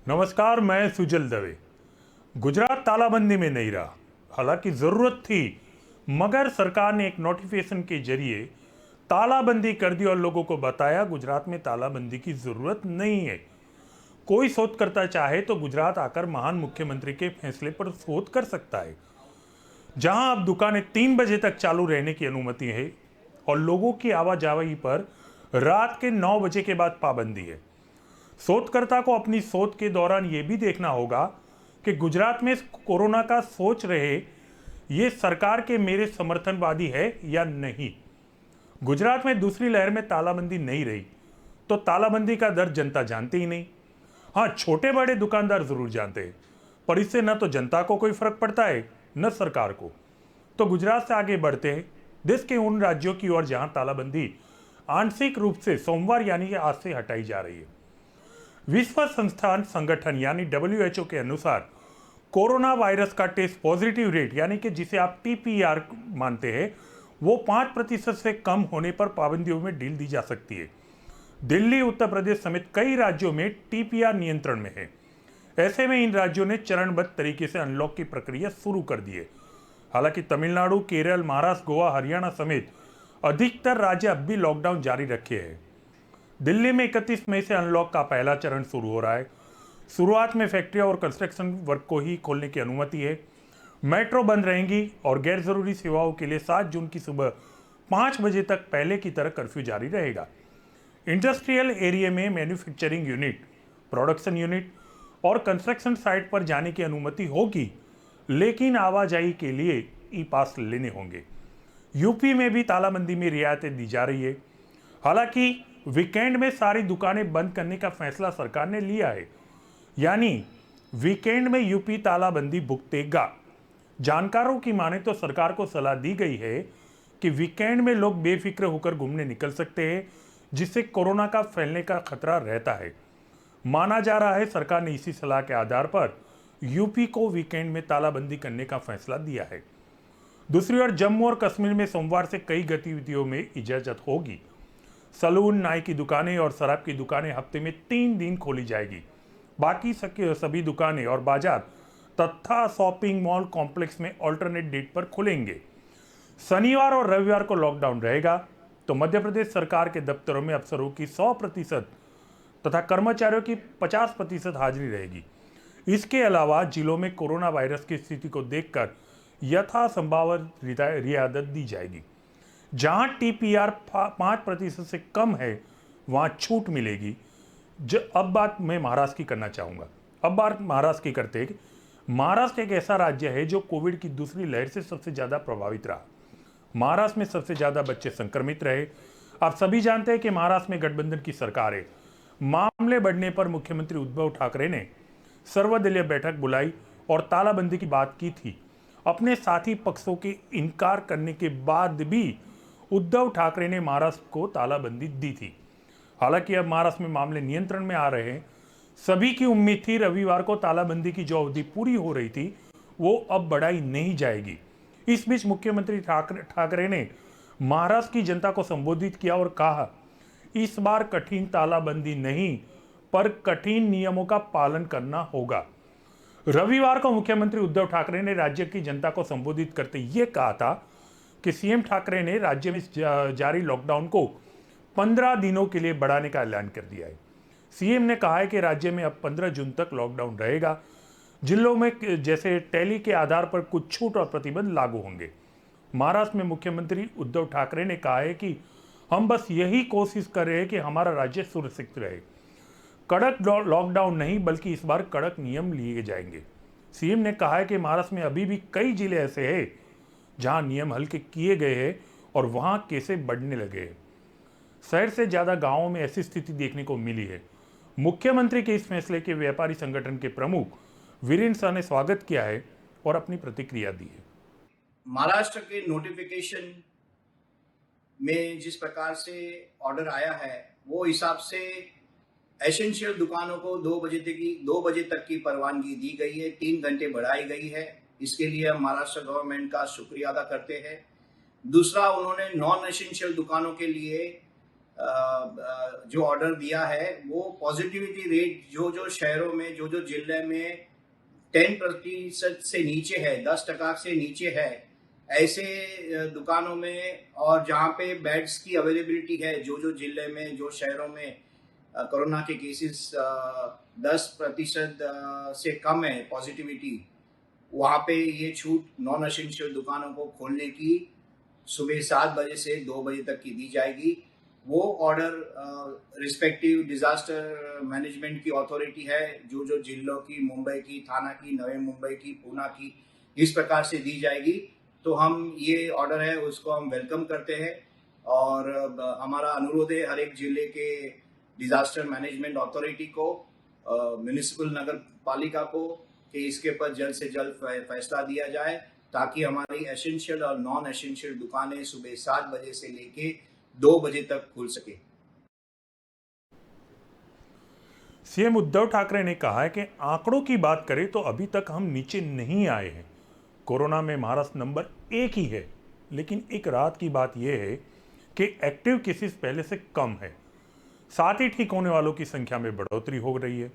नमस्कार, मैं सुजल दवे। गुजरात तालाबंदी में नहीं रहा। हालांकि ज़रूरत थी, मगर सरकार ने एक नोटिफिकेशन के जरिए तालाबंदी कर दी और लोगों को बताया गुजरात में तालाबंदी की ज़रूरत नहीं है। कोई शोधकर्ता चाहे तो गुजरात आकर महान मुख्यमंत्री के फैसले पर शोध कर सकता है। जहां अब दुकानें 3 बजे तक चालू रहने की अनुमति है और लोगों की आवाजाही पर रात के 9 बजे के बाद पाबंदी है। शोधकर्ता को अपनी शोध के दौरान यह भी देखना होगा कि गुजरात में कोरोना का सोच रहे ये सरकार के मेरे समर्थनवादी है या नहीं। गुजरात में दूसरी लहर में तालाबंदी नहीं रही तो तालाबंदी का दर्द जनता जानती ही नहीं। हाँ, छोटे बड़े दुकानदार जरूर जानते हैं, पर इससे न तो जनता को कोई फर्क पड़ता है न सरकार को। तो गुजरात से आगे बढ़ते हैं देश के उन राज्यों की ओर जहां तालाबंदी आंशिक रूप से सोमवार यानी कि आज से हटाई जा रही है। विश्व संस्थान संगठन यानी WHO के अनुसार कोरोना वायरस का टेस्ट पॉजिटिव रेट यानी कि जिसे आप TPR मानते हैं, वो 5% से कम होने पर पाबंदियों में ढील दी जा सकती है। दिल्ली, उत्तर प्रदेश समेत कई राज्यों में TPR नियंत्रण में है। ऐसे में इन राज्यों ने चरणबद्ध तरीके से अनलॉक की प्रक्रिया शुरू कर दी है। हालांकि तमिलनाडु, केरल, महाराष्ट्र, गोवा, हरियाणा समेत अधिकतर राज्य अब भी लॉकडाउन जारी रखे हैं। दिल्ली में 31 मई से अनलॉक का पहला चरण शुरू हो रहा है। शुरुआत में फैक्ट्रियां और कंस्ट्रक्शन वर्क को ही खोलने की अनुमति है। मेट्रो बंद रहेंगी और गैर जरूरी सेवाओं के लिए 7 जून की सुबह 5 बजे तक पहले की तरह कर्फ्यू जारी रहेगा। इंडस्ट्रियल एरिया में मैन्युफैक्चरिंग यूनिट, प्रोडक्शन यूनिट और कंस्ट्रक्शन साइट पर जाने की अनुमति होगी, लेकिन आवाजाही के लिए ई पास लेने होंगे। यूपी में भी तालाबंदी में रियायतें दी जा रही है। हालांकि वीकेंड में सारी दुकानें बंद करने का फैसला सरकार ने लिया है, यानी वीकेंड में यूपी तालाबंदी भुगतेगा। जानकारों की माने तो सरकार को सलाह दी गई है कि वीकेंड में लोग बेफिक्र होकर घूमने निकल सकते हैं, जिससे कोरोना का फैलने का खतरा रहता है। माना जा रहा है सरकार ने इसी सलाह के आधार पर यूपी को वीकेंड में तालाबंदी करने का फैसला दिया है। दूसरी ओर जम्मू और कश्मीर में सोमवार से कई गतिविधियों में इजाजत होगी। सलून, नाई की दुकानें और शराब की दुकानें हफ्ते में 3 दिन खोली जाएगी। बाकी सभी दुकानें और बाजार तथा शॉपिंग मॉल कॉम्प्लेक्स में अल्टरनेट डेट पर खुलेंगे। शनिवार और रविवार को लॉकडाउन रहेगा। तो मध्य प्रदेश सरकार के दफ्तरों में अफसरों की 100% तथा कर्मचारियों की 50% हाजिरी रहेगी। इसके अलावा जिलों में कोरोना वायरस की स्थिति को देखकर यथासंभव रियायत दी जाएगी। जहां TPR 5% से कम है वहां छूट मिलेगी। अब बात मैं महाराष्ट्र की करना चाहूँगा। अब बात महाराष्ट्र की करते हैं। महाराष्ट्र एक ऐसा राज्य है जो कोविड की दूसरी लहर से सबसे ज़्यादा प्रभावित रहा। महाराष्ट्र में सबसे ज़्यादा बच्चे संक्रमित रहे। आप सभी जानते हैं कि महाराष्ट्र में गठबंधन की सरकार है। मामले बढ़ने पर मुख्यमंत्री उद्धव ठाकरे ने सर्वदलीय बैठक बुलाई और तालाबंदी की बात की थी। अपने साथी पक्षों के इनकार करने के बाद भी उद्धव ठाकरे ने महाराष्ट्र को तालाबंदी दी थी। हालांकि अब महाराष्ट्र में मामले नियंत्रण में आ रहे हैं। सभी की उम्मीद थी रविवार को तालाबंदी की जो अवधि पूरी हो रही थी वो अब बढ़ाई नहीं जाएगी। इस बीच मुख्यमंत्री ठाकरे ने महाराष्ट्र की जनता को संबोधित किया और कहा, इस बार कठिन तालाबंदी नहीं पर कठिन नियमों का पालन करना होगा। रविवार को मुख्यमंत्री उद्धव ठाकरे ने राज्य की जनता को संबोधित करते ये कहा था कि CM ठाकरे ने राज्य में जारी लॉकडाउन को 15 दिनों के लिए बढ़ाने का ऐलान कर दिया है। CM ने कहा है कि राज्य में अब 15 जून तक लॉकडाउन रहेगा। जिलों में जैसे टेली के आधार पर कुछ छूट और प्रतिबंध लागू होंगे। महाराष्ट्र में मुख्यमंत्री उद्धव ठाकरे ने कहा है कि हम बस यही कोशिश कर रहे हैं कि हमारा राज्य सुरक्षित रहे। कड़क लॉकडाउन नहीं बल्कि इस बार कड़क नियम लिए जाएंगे। CM ने कहा है कि महाराष्ट्र में अभी भी कई जिले ऐसे हैं जहां नियम हल्के किए गए हैं और वहां केसें बढ़ने लगे हैं। शहर से ज्यादा गांवों में ऐसी स्थिति देखने को मिली है। मुख्यमंत्री के इस फैसले के व्यापारी संगठन के प्रमुख वीरेंद्र शाह ने स्वागत किया है और अपनी प्रतिक्रिया दी है। महाराष्ट्र के नोटिफिकेशन में जिस प्रकार से ऑर्डर आया है वो हिसाब से एसेंशियल दुकानों को 2 बजे तक की परवानगी दी गई है, 3 घंटे बढ़ाई गई है। इसके लिए हम महाराष्ट्र गवर्नमेंट का शुक्रिया अदा करते हैं। दूसरा, उन्होंने नॉन एसेंशियल दुकानों के लिए जो ऑर्डर दिया है वो पॉजिटिविटी रेट जो शहरों में जो जिले में 10% से नीचे है, 10% से नीचे है, ऐसे दुकानों में और जहाँ पे बेड्स की अवेलेबिलिटी है, जो जिले में जो शहरों में कोरोना के केसेस 10% से कम है पॉजिटिविटी, वहाँ पे ये छूट नॉन एसेंशियल दुकानों को खोलने की सुबह 7 बजे से 2 बजे तक की दी जाएगी। वो ऑर्डर रिस्पेक्टिव डिजास्टर मैनेजमेंट की अथॉरिटी है, जो जिलों की, मुंबई की, थाना की, नवी मुंबई की, पूना की, इस प्रकार से दी जाएगी। तो हम ये ऑर्डर है उसको हम वेलकम करते हैं और हमारा अनुरोध है हर एक जिले के डिजास्टर मैनेजमेंट अथॉरिटी को, म्यूनिसिपल नगर पालिका को, कि इसके ऊपर जल्द से जल्द फैसला दिया जाए ताकि हमारी एसेंशियल और नॉन एसेंशियल दुकानें सुबह 7 बजे से लेके 2 बजे तक खुल सके। सीएम उद्धव ठाकरे ने कहा है कि आंकड़ों की बात करें तो अभी तक हम नीचे नहीं आए हैं। कोरोना में महाराष्ट्र नंबर 1 ही है, लेकिन एक राहत की बात यह है कि एक्टिव केसेस पहले से कम है, साथ ही ठीक होने वालों की संख्या में बढ़ोतरी हो रही है।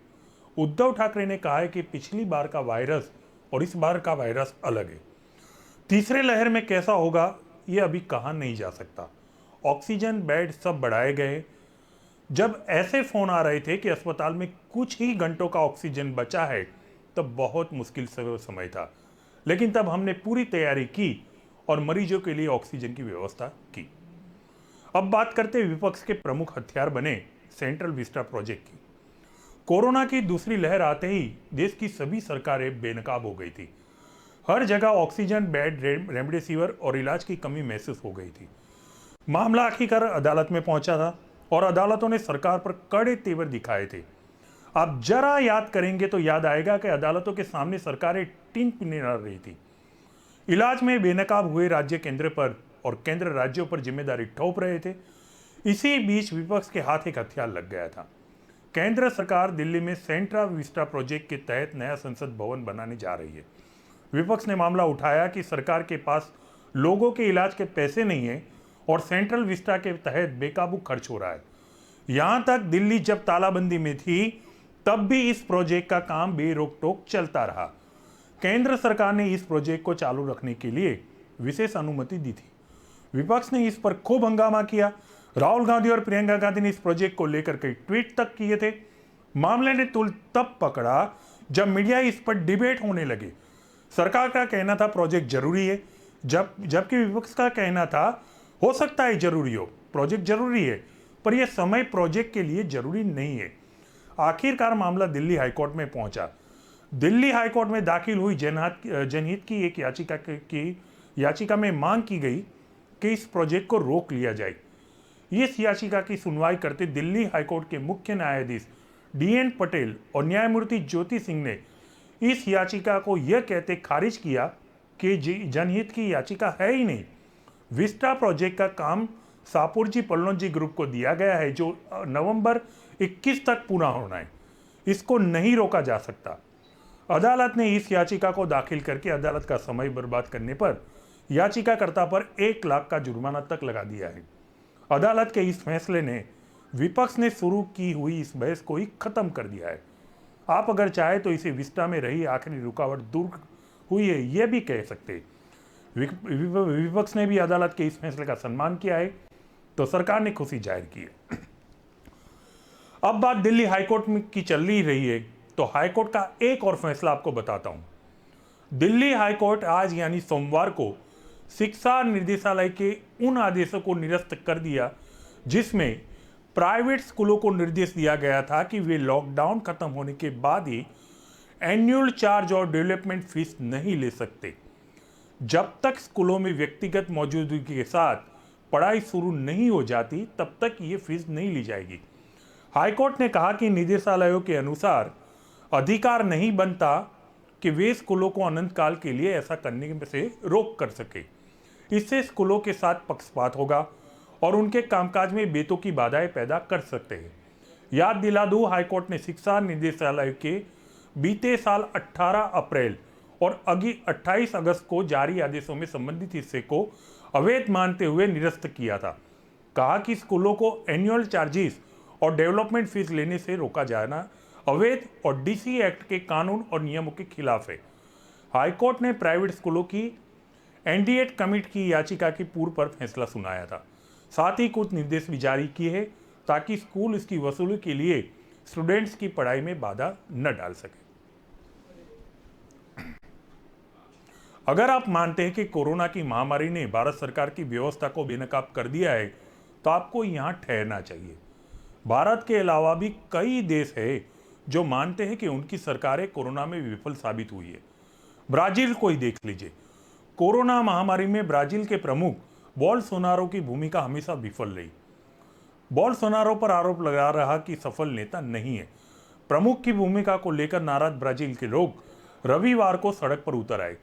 उद्धव ठाकरे ने कहा है कि पिछली बार का वायरस और इस बार का वायरस अलग है। तीसरे लहर में कैसा होगा ये अभी कहा नहीं जा सकता। ऑक्सीजन बेड सब बढ़ाए गए। जब ऐसे फोन आ रहे थे कि अस्पताल में कुछ ही घंटों का ऑक्सीजन बचा है, तब बहुत मुश्किल समय था, लेकिन तब हमने पूरी तैयारी की और मरीजों के लिए ऑक्सीजन की व्यवस्था की। अब बात करते विपक्ष के प्रमुख हथियार बने सेंट्रल विस्टा प्रोजेक्ट की। कोरोना की दूसरी लहर आते ही देश की सभी सरकारें बेनकाब हो गई थी। हर जगह ऑक्सीजन बेड, रेमडेसिविर और इलाज की कमी महसूस हो गई थी। मामला आखिरकार अदालत में पहुंचा था और अदालतों ने सरकार पर कड़े तेवर दिखाए थे। आप जरा याद करेंगे तो याद आएगा कि अदालतों के सामने सरकारें टीन पिन रही थी। इलाज में बेनकाब हुए राज्य केंद्र पर और केंद्र राज्यों पर जिम्मेदारी थोप रहे थे। इसी बीच विपक्ष के हाथ एक हथियार लग गया था। केंद्र सरकार दिल्ली में सेंट्रल विस्टा प्रोजेक्ट के तहत नया संसद भवन बनाने जा रही है। विपक्ष ने मामला उठाया कि सरकार के पास लोगों के इलाज के पैसे नहीं है और सेंट्रल विस्टा के तहत बेकाबू खर्च हो रहा है। यहां तक दिल्ली जब तालाबंदी में थी तब भी इस प्रोजेक्ट का काम बेरोक टोक चलता रहा। केंद्र सरकार ने इस प्रोजेक्ट को चालू रखने के लिए विशेष अनुमति दी थी। विपक्ष ने इस पर खूब हंगामा किया। राहुल गांधी और प्रियंका गांधी ने इस प्रोजेक्ट को लेकर कई ट्वीट तक किए थे। मामले ने तुल तब पकड़ा जब मीडिया इस पर डिबेट होने लगे। सरकार का कहना था प्रोजेक्ट जरूरी है, जबकि विपक्ष का कहना था हो सकता है जरूरी हो, प्रोजेक्ट जरूरी है, पर यह समय प्रोजेक्ट के लिए जरूरी नहीं है। आखिरकार मामला दिल्ली हाईकोर्ट में पहुंचा। दिल्ली हाईकोर्ट में दाखिल हुई जनहित की एक याचिका में मांग की गई कि इस प्रोजेक्ट को रोक लिया जाए। इस याचिका की सुनवाई करते दिल्ली हाईकोर्ट के मुख्य न्यायाधीश DN पटेल और न्यायमूर्ति ज्योति सिंह ने इस याचिका को यह कहते खारिज किया कि जनहित की याचिका है ही नहीं। विस्टा प्रोजेक्ट का काम सापुरजी पल्लोंजी ग्रुप को दिया गया है, जो नवंबर 21 तक पूरा होना है। इसको नहीं रोका जा सकता। अदालत ने इस याचिका को दाखिल करके अदालत का समय बर्बाद करने पर याचिकाकर्ता पर 1 लाख का जुर्माना तक लगा दिया है। अदालत के इस फैसले ने विपक्ष ने शुरू की हुई इस बहस को ही खत्म कर दिया है। आप अगर चाहे तो इसे विस्टा में रही आखिरी रुकावट दूर हुई है, यह भी कह सकते। विपक्ष ने भी अदालत के इस फैसले का सम्मान किया है, तो सरकार ने खुशी जाहिर की है। अब बात दिल्ली हाईकोर्ट की चल ही रही है, तो हाईकोर्ट का एक और फैसला आपको बताता हूं। दिल्ली हाईकोर्ट आज यानी सोमवार को शिक्षा निर्देशालय के उन आदेशों को निरस्त कर दिया जिसमें प्राइवेट स्कूलों को निर्देश दिया गया था कि वे लॉकडाउन खत्म होने के बाद ही एनुअल चार्ज और डेवलपमेंट फीस नहीं ले सकते। जब तक स्कूलों में व्यक्तिगत मौजूदगी के साथ पढ़ाई शुरू नहीं हो जाती तब तक ये फीस नहीं ली जाएगी। हाईकोर्ट ने कहा कि निदेशालयों के अनुसार अधिकार नहीं बनता कि वे स्कूलों को अनंत काल के लिए ऐसा करने से रोक कर सके। इससे स्कूलों के साथ पक्षपात होगा और उनके कामकाज में बेतुकी बाधाएं पैदा कर सकते हैं। याद दिला दूं, हाईकोर्ट ने शिक्षा निदेशालय के बीते साल 18 अप्रैल और 28 अगस्त को जारी आदेशों में संबंधित हिस्से को अवैध मानते हुए निरस्त किया था। कहा कि स्कूलों को एनुअल चार्जेस और डेवलपमेंट फीस लेने से रोका जाना अवैध और डीसी एक्ट के कानून और नियमों के खिलाफ है। हाईकोर्ट ने प्राइवेट स्कूलों की एनडीएट कमिटी की याचिका की पूर्व पर फैसला सुनाया था। साथ ही कुछ निर्देश भी जारी किए हैं ताकि स्कूल इसकी वसूली के लिए स्टूडेंट्स की पढ़ाई में बाधा न डाल सके। अगर आप मानते हैं कि कोरोना की महामारी ने भारत सरकार की व्यवस्था को बेनकाब कर दिया है तो आपको यहां ठहरना चाहिए। भारत के अलावा भी कई देश हैं जो मानते हैं कि उनकी सरकारें कोरोना में विफल साबित हुई है। ब्राजील को ही देख लीजिए। कोरोना महामारी में ब्राजील के प्रमुख बोल्सोनारो की भूमिका हमेशा विफल रही। बोल्सोनारो पर आरोप लगा रहा कि सफल नेता नहीं है। प्रमुख की भूमिका को लेकर नाराज ब्राजील के लोग रविवार को सड़क पर उतर आए।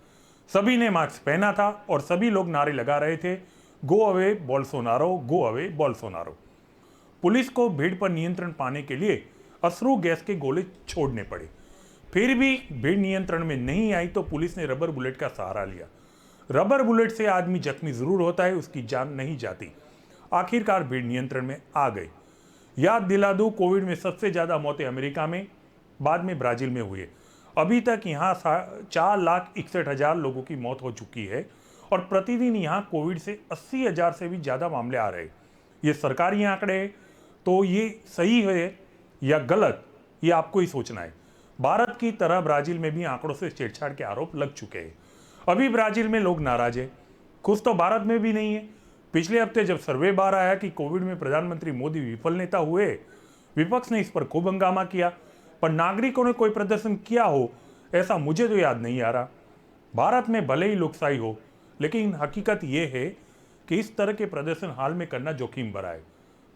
सभी ने मास्क पहना था और सभी लोग नारे लगा रहे थे, go away Bolsonaro, go away Bolsonaro. Police को भीड़ पर नियंत्रण पाने के लिए अश्रु गैस के गोले छोड़ने पड़े। फिर भी भीड़ नियंत्रण में नहीं आई तो पुलिस ने रबर बुलेट का सहारा लिया। रबर बुलेट से आदमी जख्मी जरूर होता है, उसकी जान नहीं जाती। आखिरकार भीड़ नियंत्रण में आ गई। याद दिला दूं, कोविड में सबसे ज्यादा मौतें अमेरिका में, बाद में ब्राजील में हुई। अभी तक यहाँ 4,61,000 लोगों की मौत हो चुकी है और प्रतिदिन यहाँ कोविड से 80,000 से भी ज्यादा मामले आ रहे हैं। ये सरकारी आंकड़े हैं, तो ये सही है या गलत ये आपको ही सोचना है। भारत की तरह ब्राजील में भी आंकड़ों से छेड़छाड़ के आरोप लग चुके हैं। अभी ब्राजील में लोग नाराज है, खुश तो भारत में भी नहीं है। पिछले हफ्ते जब सर्वे बाहर आया कि कोविड में प्रधानमंत्री मोदी विफल नेता हुए, विपक्ष ने इस पर खूब हंगामा किया, पर नागरिकों ने कोई प्रदर्शन किया हो ऐसा मुझे तो याद नहीं आ रहा। भारत में भले ही लोकशाही हो, लेकिन हकीकत यह है कि इस तरह के प्रदर्शन हाल में करना जोखिम भरा है।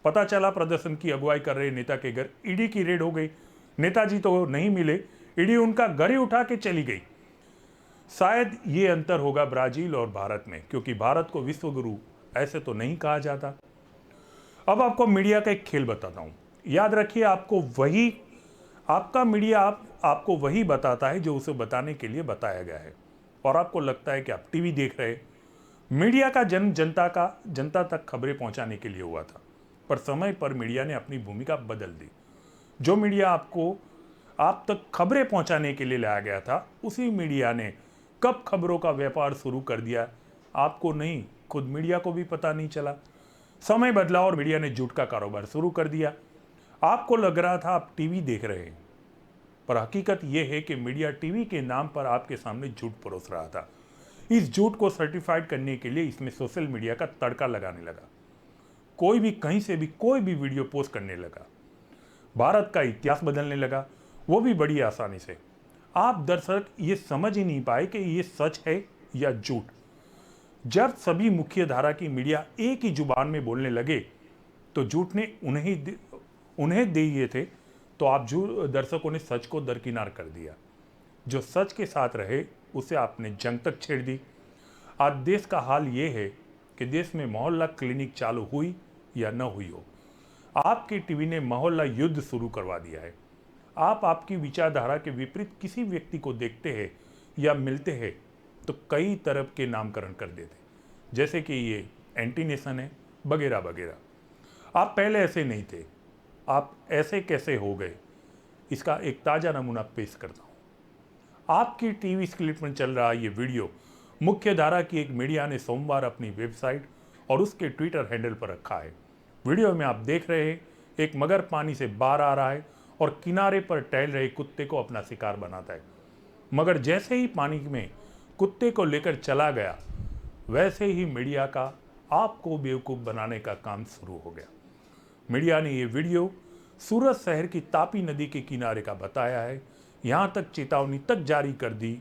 पता चला प्रदर्शन की अगुवाई कर रहे नेता के घर ईडी की रेड हो गई। नेताजी तो नहीं मिले, ईडी उनका घर ही उठा के चली गई। शायद ये अंतर होगा ब्राजील और भारत में, क्योंकि भारत को विश्व गुरु ऐसे तो नहीं कहा जाता। अब आपको मीडिया का एक खेल बताता हूं। याद रखिए, आपका मीडिया आपको वही बताता है जो उसे बताने के लिए बताया गया है, और आपको लगता है कि आप टीवी देख रहे हैं। मीडिया का जन्म जनता तक खबरें पहुंचाने के लिए हुआ था, पर समय पर मीडिया ने अपनी भूमिका बदल दी। जो मीडिया आप तक खबरें पहुंचाने के लिए लाया गया था, उसी मीडिया ने कब खबरों का व्यापार शुरू कर दिया, आपको नहीं, खुद मीडिया को भी पता नहीं चला। समय बदला और मीडिया ने झूठ का कारोबार शुरू कर दिया। आपको लग रहा था आप टीवी देख रहे हैं, पर हकीकत यह है कि मीडिया टीवी के नाम पर आपके सामने झूठ परोस रहा था। इस झूठ को सर्टिफाइड करने के लिए इसमें सोशल मीडिया का तड़का लगाने लगा। कोई भी कहीं से भी कोई भी वीडियो पोस्ट करने लगा। भारत का इतिहास बदलने लगा, वो भी बड़ी आसानी से। आप दर्शक ये समझ ही नहीं पाए कि ये सच है या झूठ। जब सभी मुख्य धारा की मीडिया एक ही जुबान में बोलने लगे तो झूठ ने उन्हें दिए थे, तो आप दर्शकों ने सच को दरकिनार कर दिया। जो सच के साथ रहे उसे आपने जंग तक छेड़ दी। आज देश का हाल ये है कि देश में मोहल्ला क्लिनिक चालू हुई या न हुई हो, आपकी टीवी ने मोहल्ला युद्ध शुरू करवा दिया है। आप आपकी विचारधारा के विपरीत किसी व्यक्ति को देखते हैं या मिलते हैं तो कई तरफ के नामकरण कर देते, जैसे कि ये एंटी नेशन है वगैरह वगैरह। आप पहले ऐसे नहीं थे, आप ऐसे कैसे हो गए, इसका एक ताज़ा नमूना पेश करता हूँ। आपकी टीवी स्क्रीन पर चल रहा ये वीडियो मुख्य धारा की एक मीडिया ने सोमवार अपनी वेबसाइट और उसके ट्विटर हैंडल पर रखा है। वीडियो में आप देख रहे हैं एक मगर पानी से बाहर आ रहा है और किनारे पर टहल रहे कुत्ते को अपना शिकार बनाता है। मगर जैसे ही पानी में कुत्ते को लेकर चला गया, वैसे ही मीडिया का आपको बेवकूफ़ बनाने का काम शुरू हो गया। मीडिया ने ये वीडियो सूरत शहर की तापी नदी के किनारे का बताया है। यहाँ तक चेतावनी तक जारी कर दी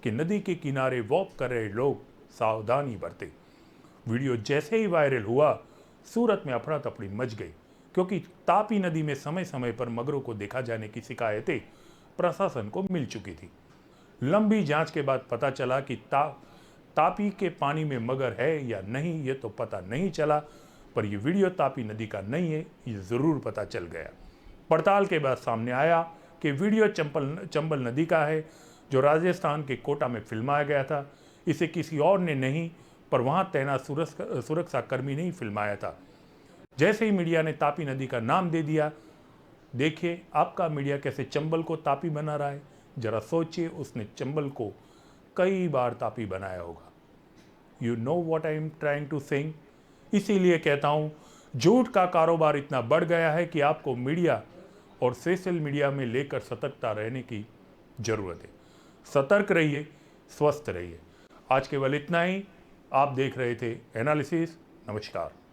कि नदी के किनारे वॉक कर रहे लोग सावधानी बरतें। वीडियो जैसे ही वायरल हुआ, सूरत में अफरा तफड़ी मच गई, क्योंकि तापी नदी में समय समय पर मगरों को देखा जाने की शिकायतें प्रशासन को मिल चुकी थी। लंबी जांच के बाद पता चला कि तापी के पानी में मगर है या नहीं ये तो पता नहीं चला, पर यह वीडियो तापी नदी का नहीं है ये ज़रूर पता चल गया। पड़ताल के बाद सामने आया कि वीडियो चंबल नदी का है, जो राजस्थान के कोटा में फिल्माया गया था। इसे किसी और ने नहीं, पर वहाँ तैनात सुरक्षाकर्मी ने ही फिल्माया था। जैसे ही मीडिया ने तापी नदी का नाम दे दिया, देखिए आपका मीडिया कैसे चंबल को तापी बना रहा है। जरा सोचिए, उसने चंबल को कई बार तापी बनाया होगा। You know what I am trying to saying. इसीलिए कहता हूं, झूठ का कारोबार इतना बढ़ गया है कि आपको मीडिया और सोशल मीडिया में लेकर सतर्कता रहने की जरूरत है। सतर्क रहिए, स्वस्थ रहिए। आज केवल इतना ही। आप देख रहे थे एनालिसिस। नमस्कार।